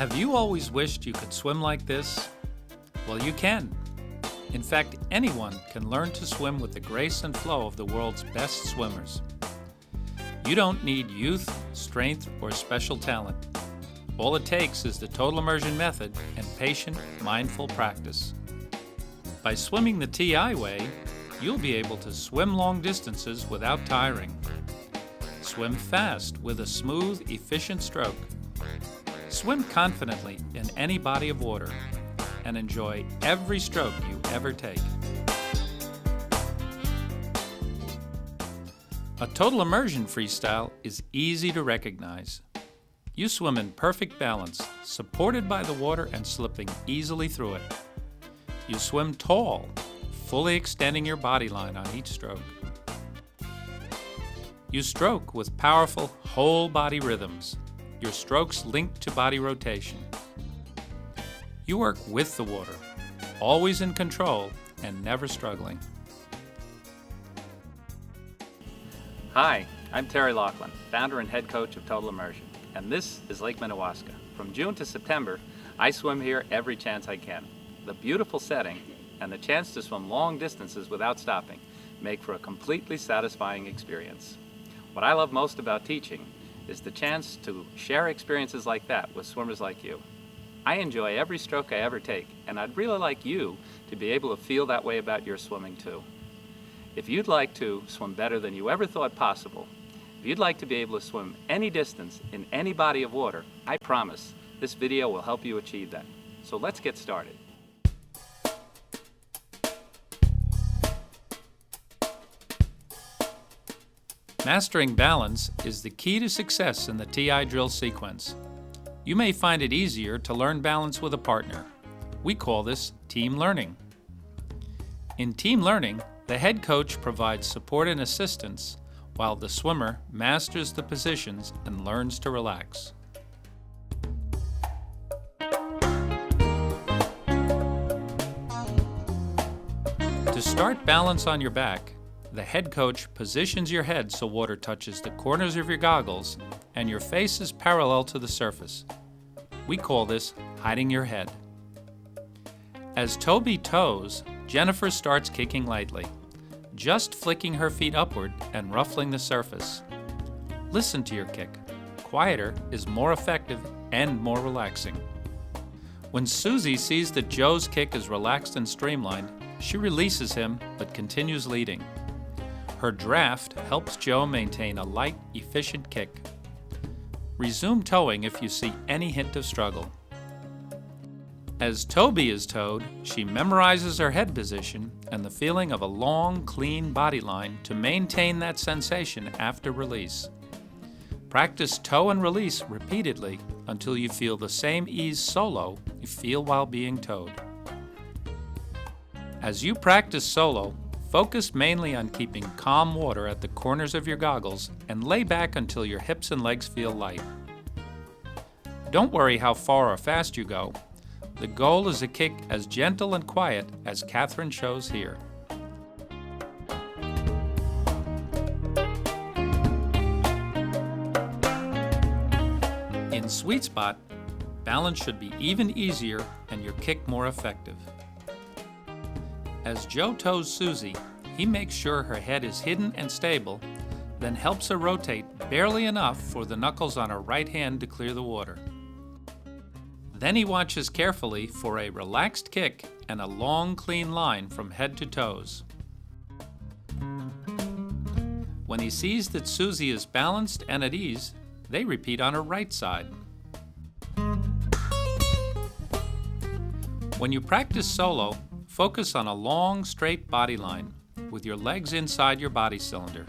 Have you always wished you could swim like this? Well, you can. In fact, anyone can learn to swim with the grace and flow of the world's best swimmers. You don't need youth, strength, or special talent. All it takes is the total immersion method and patient, mindful practice. By swimming the TI way, you'll be able to swim long distances without tiring. Swim fast with a smooth, efficient stroke. Swim confidently in any body of water and enjoy every stroke you ever take. A total immersion freestyle is easy to recognize. You swim in perfect balance, supported by the water and slipping easily through it. You swim tall, fully extending your body line on each stroke. You stroke with powerful whole body rhythms, your strokes linked to body rotation. You work with the water, always in control and never struggling. Hi, I'm Terry Laughlin, founder and head coach of Total Immersion, and this is Lake Minnewaska. From June to September, I swim here every chance I can. The beautiful setting and the chance to swim long distances without stopping make for a completely satisfying experience. What I love most about teaching is the chance to share experiences like that with swimmers like you. I enjoy every stroke I ever take, and I'd really like you to be able to feel that way about your swimming too. If you'd like to swim better than you ever thought possible, if you'd like to be able to swim any distance in any body of water, I promise this video will help you achieve that. So let's get started. Mastering balance is the key to success in the TI drill sequence. You may find it easier to learn balance with a partner. We call this team learning. In team learning, the head coach provides support and assistance while the swimmer masters the positions and learns to relax. To start balance on your back, the head coach positions your head so water touches the corners of your goggles and your face is parallel to the surface. We call this hiding your head. As Toby toes, Jennifer starts kicking lightly, just flicking her feet upward and ruffling the surface. Listen to your kick. Quieter is more effective and more relaxing. When Susie sees that Joe's kick is relaxed and streamlined, she releases him but continues leading. Her draft helps Joe maintain a light, efficient kick. Resume towing if you see any hint of struggle. As Toby is towed, she memorizes her head position and the feeling of a long, clean body line to maintain that sensation after release. Practice tow and release repeatedly until you feel the same ease solo you feel while being towed. As you practice solo, focus mainly on keeping calm water at the corners of your goggles and lay back until your hips and legs feel light. Don't worry how far or fast you go. The goal is a kick as gentle and quiet as Catherine shows here. In sweet spot, balance should be even easier and your kick more effective. As Joe tows Susie, he makes sure her head is hidden and stable, then helps her rotate barely enough for the knuckles on her right hand to clear the water. Then he watches carefully for a relaxed kick and a long, clean line from head to toes. When he sees that Susie is balanced and at ease, they repeat on her right side. When you practice solo, focus on a long, straight body line with your legs inside your body cylinder.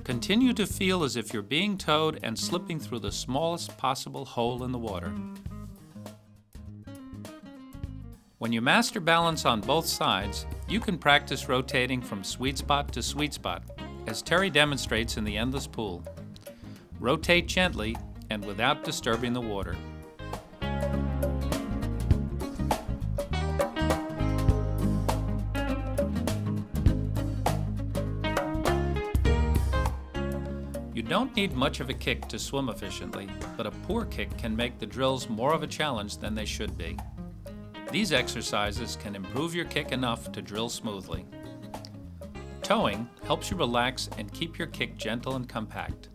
Continue to feel as if you're being towed and slipping through the smallest possible hole in the water. When you master balance on both sides, you can practice rotating from sweet spot to sweet spot, as Terry demonstrates in the endless pool. Rotate gently and without disturbing the water. You don't need much of a kick to swim efficiently, but a poor kick can make the drills more of a challenge than they should be. These exercises can improve your kick enough to drill smoothly. Towing helps you relax and keep your kick gentle and compact.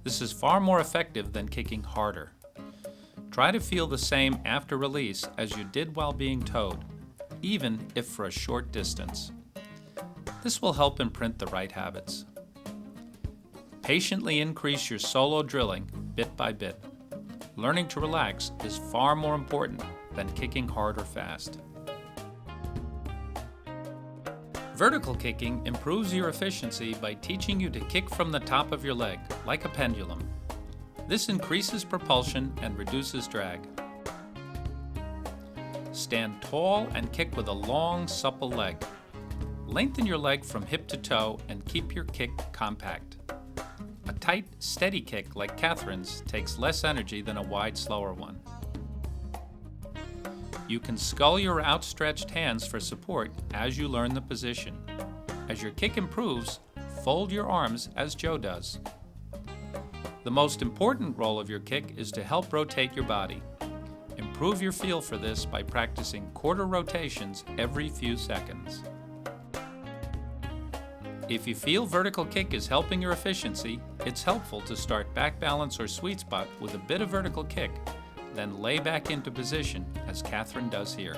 This is far more effective than kicking harder. Try to feel the same after release as you did while being towed, even if for a short distance. This will help imprint the right habits. Patiently increase your solo drilling bit by bit. Learning to relax is far more important than kicking hard or fast. Vertical kicking improves your efficiency by teaching you to kick from the top of your leg, like a pendulum. This increases propulsion and reduces drag. Stand tall and kick with a long, supple leg. Lengthen your leg from hip to toe and keep your kick compact. A tight, steady kick like Catherine's takes less energy than a wide, slower one. You can scull your outstretched hands for support as you learn the position. As your kick improves, fold your arms as Joe does. The most important role of your kick is to help rotate your body. Improve your feel for this by practicing quarter rotations every few seconds. If you feel vertical kick is helping your efficiency, it's helpful to start back balance or sweet spot with a bit of vertical kick, then lay back into position as Catherine does here.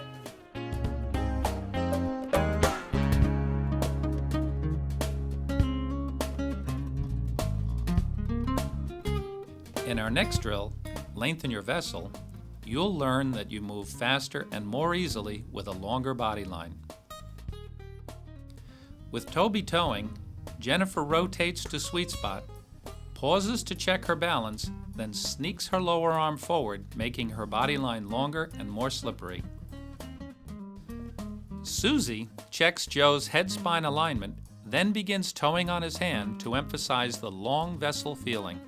In our next drill, Lengthen Your Vessel, you'll learn that you move faster and more easily with a longer body line. With Toby towing, Jennifer rotates to sweet spot, pauses to check her balance, then sneaks her lower arm forward, making her body line longer and more slippery. Susie checks Joe's head-spine alignment, then begins towing on his hand to emphasize the long vessel feeling.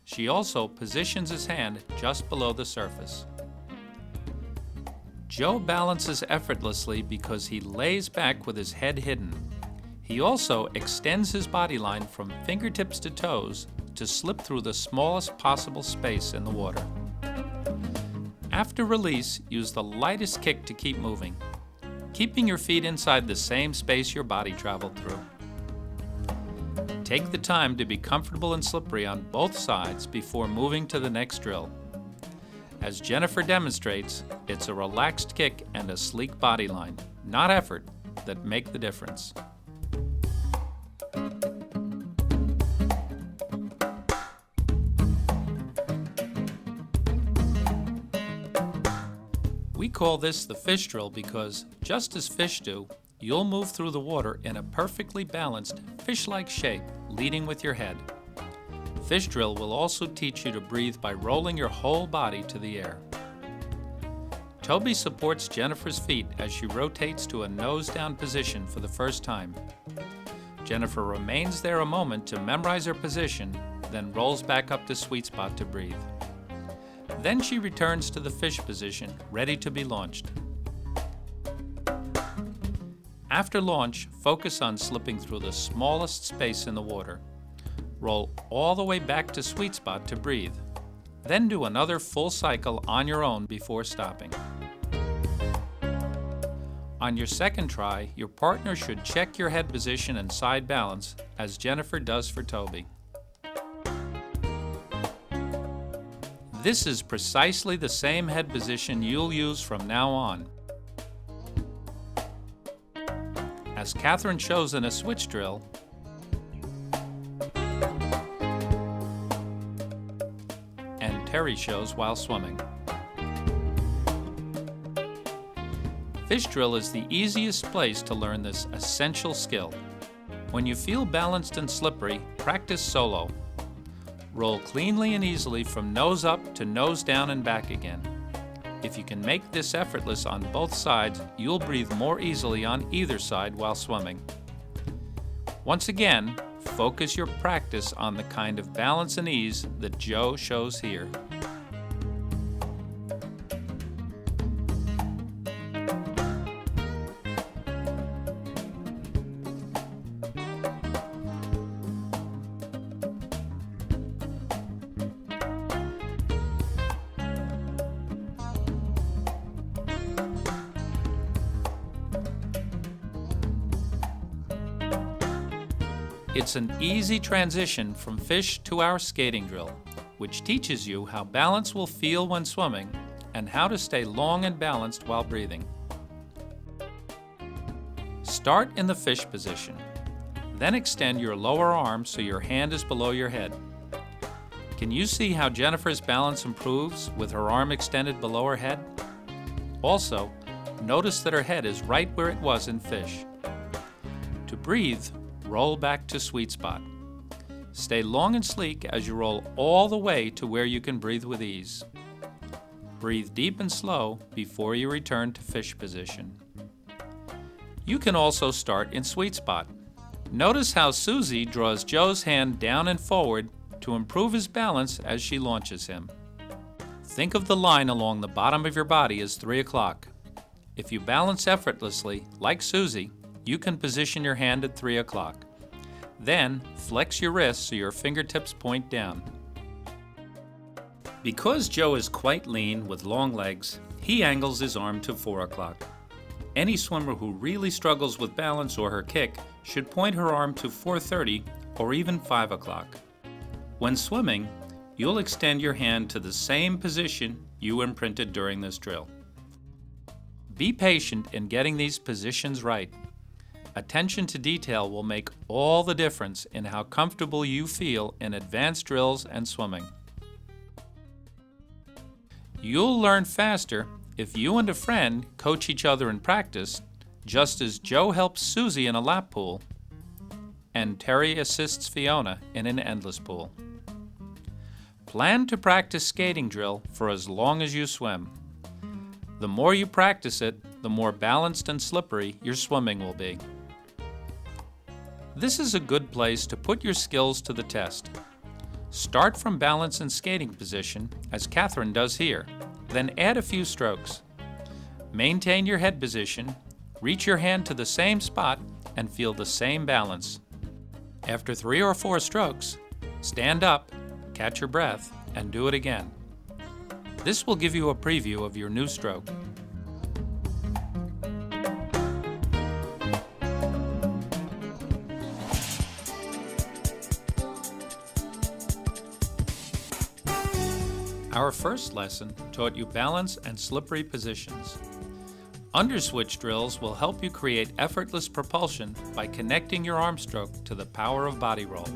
She also positions his hand just below the surface. Joe balances effortlessly because he lays back with his head hidden. He also extends his body line from fingertips to toes to slip through the smallest possible space in the water. After release, use the lightest kick to keep moving, keeping your feet inside the same space your body traveled through. Take the time to be comfortable and slippery on both sides before moving to the next drill. As Jennifer demonstrates, it's a relaxed kick and a sleek body line, not effort, that make the difference. We call this the fish drill because, just as fish do, you'll move through the water in a perfectly balanced, fish-like shape, leading with your head. Fish drill will also teach you to breathe by rolling your whole body to the air. Toby supports Jennifer's feet as she rotates to a nose-down position for the first time. Jennifer remains there a moment to memorize her position, then rolls back up to sweet spot to breathe. Then she returns to the fish position, ready to be launched. After launch, focus on slipping through the smallest space in the water. Roll all the way back to sweet spot to breathe. Then do another full cycle on your own before stopping. On your second try, your partner should check your head position and side balance, as Jennifer does for Toby. This is precisely the same head position you'll use from now on. As Catherine shows in a switch drill, and Terry shows while swimming. Fish drill is the easiest place to learn this essential skill. When you feel balanced and slippery, practice solo. Roll cleanly and easily from nose up to nose down and back again. If you can make this effortless on both sides, you'll breathe more easily on either side while swimming. Once again, focus your practice on the kind of balance and ease that Joe shows here. It's an easy transition from fish to our skating drill, which teaches you how balance will feel when swimming and how to stay long and balanced while breathing. Start in the fish position. Then extend your lower arm so your hand is below your head. Can you see how Jennifer's balance improves with her arm extended below her head? Also, notice that her head is right where it was in fish. To breathe, roll back to sweet spot. Stay long and sleek as you roll all the way to where you can breathe with ease. Breathe deep and slow before you return to fish position. You can also start in sweet spot. Notice how Susie draws Joe's hand down and forward to improve his balance as she launches him. Think of the line along the bottom of your body as 3 o'clock. If you balance effortlessly, like Susie, you can position your hand at 3 o'clock. Then, flex your wrists so your fingertips point down. Because Joe is quite lean with long legs, he angles his arm to 4 o'clock. Any swimmer who really struggles with balance or her kick should point her arm to 4:30 or even 5 o'clock. When swimming, you'll extend your hand to the same position you imprinted during this drill. Be patient in getting these positions right. Attention to detail will make all the difference in how comfortable you feel in advanced drills and swimming. You'll learn faster if you and a friend coach each other in practice, just as Joe helps Susie in a lap pool and Terry assists Fiona in an endless pool. Plan to practice skating drill for as long as you swim. The more you practice it, the more balanced and slippery your swimming will be. This is a good place to put your skills to the test. Start from balance and skating position, as Catherine does here, then add a few strokes. Maintain your head position, reach your hand to the same spot, and feel the same balance. After 3 or 4 strokes, stand up, catch your breath, and do it again. This will give you a preview of your new stroke. Our first lesson taught you balance and slippery positions. Underswitch drills will help you create effortless propulsion by connecting your arm stroke to the power of body roll.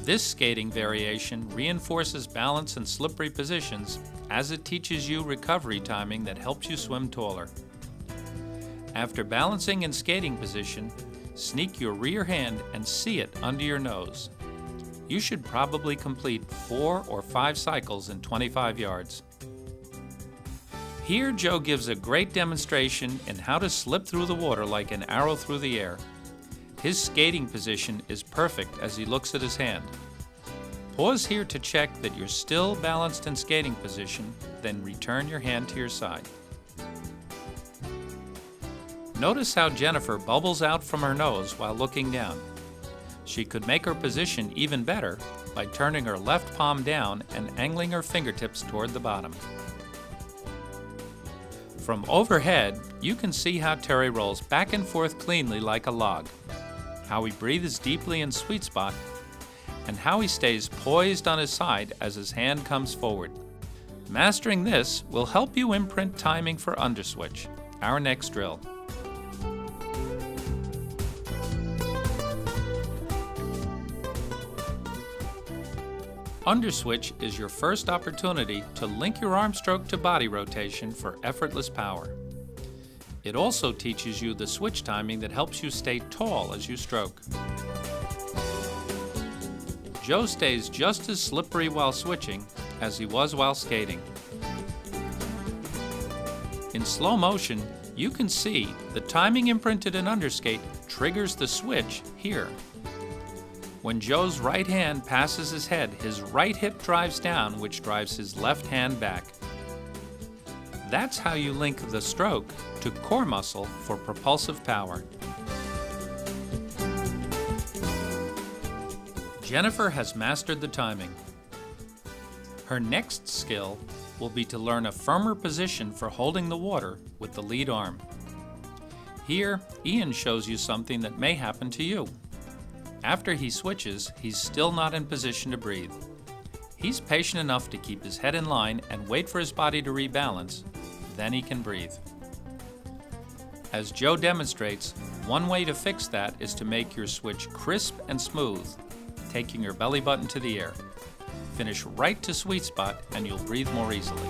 This skating variation reinforces balance and slippery positions as it teaches you recovery timing that helps you swim taller. After balancing in skating position, sneak your rear hand and see it under your nose. You should probably complete 4 or 5 cycles in 25 yards. Here Joe gives a great demonstration in how to slip through the water like an arrow through the air. His skating position is perfect as he looks at his hand. Pause here to check that you're still balanced in skating position, then return your hand to your side. Notice how Jennifer bubbles out from her nose while looking down. She could make her position even better by turning her left palm down and angling her fingertips toward the bottom. From overhead, you can see how Terry rolls back and forth cleanly like a log, how he breathes deeply in sweet spot, and how he stays poised on his side as his hand comes forward. Mastering this will help you imprint timing for underswitch, our next drill. Underswitch is your first opportunity to link your arm stroke to body rotation for effortless power. It also teaches you the switch timing that helps you stay tall as you stroke. Joe stays just as slippery while switching as he was while skating. In slow motion, you can see the timing imprinted in underskate triggers the switch here. When Joe's right hand passes his head, his right hip drives down, which drives his left hand back. That's how you link the stroke to core muscle for propulsive power. Jennifer has mastered the timing. Her next skill will be to learn a firmer position for holding the water with the lead arm. Here, Ian shows you something that may happen to you. After he switches, he's still not in position to breathe. He's patient enough to keep his head in line and wait for his body to rebalance, then he can breathe. As Joe demonstrates, one way to fix that is to make your switch crisp and smooth, taking your belly button to the air. Finish right to sweet spot and you'll breathe more easily.